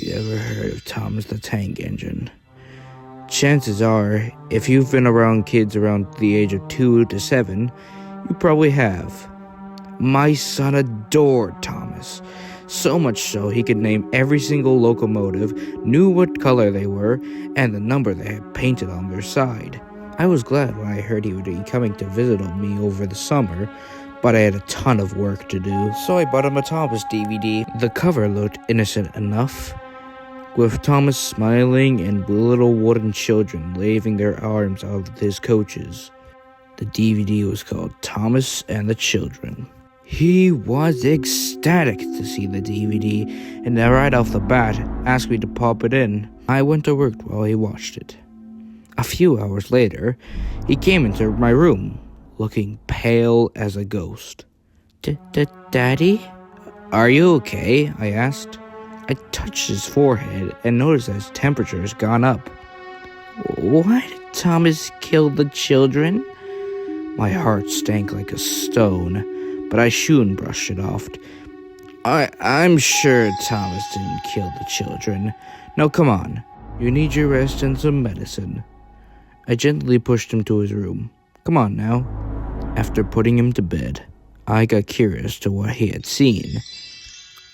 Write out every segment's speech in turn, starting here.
you ever heard of Thomas the Tank Engine? Chances are, if you've been around kids around the age of 2 to 7, you probably have. My son adored Thomas, so much so he could name every single locomotive, knew what color they were, and the number they had painted on their side. I was glad when I heard he would be coming to visit me over the summer, but I had a ton of work to do, so I bought him a Thomas DVD. The cover looked innocent enough, with Thomas smiling and little wooden children waving their arms out of his coaches. The DVD was called Thomas and the Children. He was ecstatic to see the DVD, and right off the bat asked me to pop it in. I went to work while he watched it. A few hours later, he came into my room, looking pale as a ghost. Daddy? Are you okay? I asked. I touched his forehead and noticed that his temperature has gone up. Why did Thomas kill the children? My heart stank like a stone, but I soon brushed it off. I'm sure Thomas didn't kill the children. Now come on, you need your rest and some medicine. I gently pushed him to his room. Come on now. After putting him to bed, I got curious to what he had seen.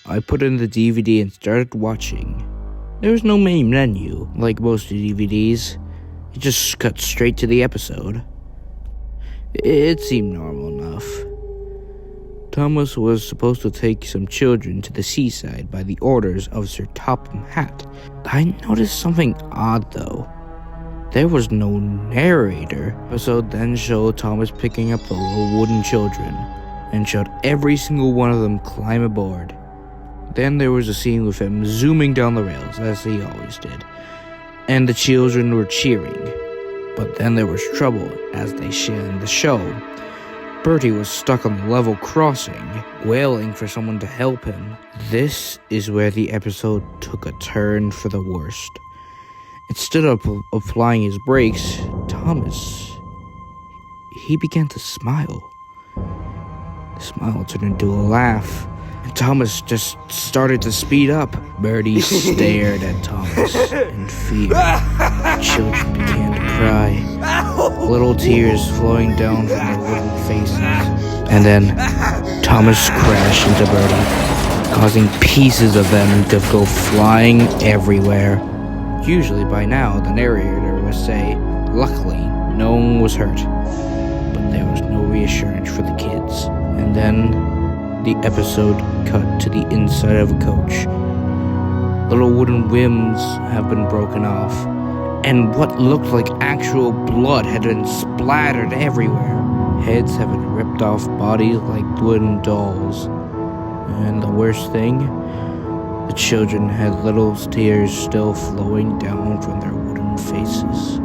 I put in the DVD and started watching. There was no main menu, like most DVDs. It just cut straight to the episode. It seemed normal enough. Thomas was supposed to take some children to the seaside by the orders of Sir Topham Hatt. I noticed something odd, though. There was no narrator. The episode then showed Thomas picking up the little wooden children, and showed every single one of them climb aboard. Then there was a scene with him zooming down the rails, as he always did, and the children were cheering. But then there was trouble, as they shared in the show. Bertie was stuck on the level crossing, wailing for someone to help him. This is where the episode took a turn for the worst. Instead of applying his brakes, Thomas, he began to smile. The smile turned into a laugh, and Thomas just started to speed up. Bertie stared at Thomas in fear. The children began to cry, little tears flowing down from their wooden faces. And then Thomas crashed into Bertie, causing pieces of them to go flying everywhere. Usually by now, the narrator would say, luckily, no one was hurt. But there was no reassurance for the kids. And then the episode cut to the inside of a coach. Little wooden limbs have been broken off, and what looked like actual blood had been splattered everywhere. Heads have been ripped off bodies like wooden dolls. And the worst thing, the children had little tears still flowing down from their wooden faces.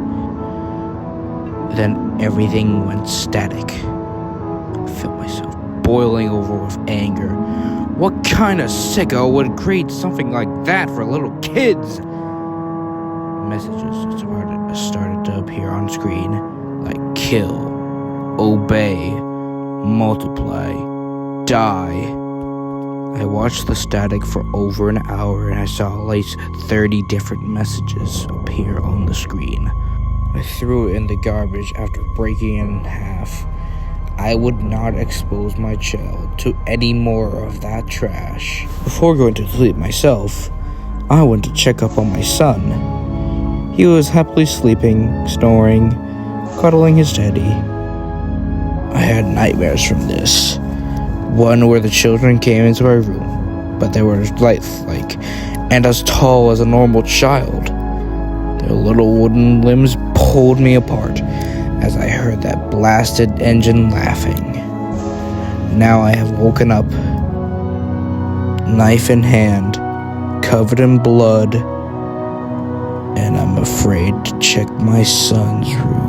Then everything went static. I felt myself boiling over with anger. What kind of sicko would create something like that for little kids? Messages started to appear on screen, like kill, obey, multiply, die. I watched the static for over an hour, and I saw at least 30 different messages appear on the screen. I threw it in the garbage after breaking it in half. I would not expose my child to any more of that trash. Before going to sleep myself, I went to check up on my son. He was happily sleeping, snoring, cuddling his teddy. I had nightmares from this. One where the children came into my room, but they were lifelike and as tall as a normal child. Their little wooden limbs pulled me apart as I heard that blasted engine laughing. Now I have woken up, knife in hand, covered in blood, and I'm afraid to check my son's room.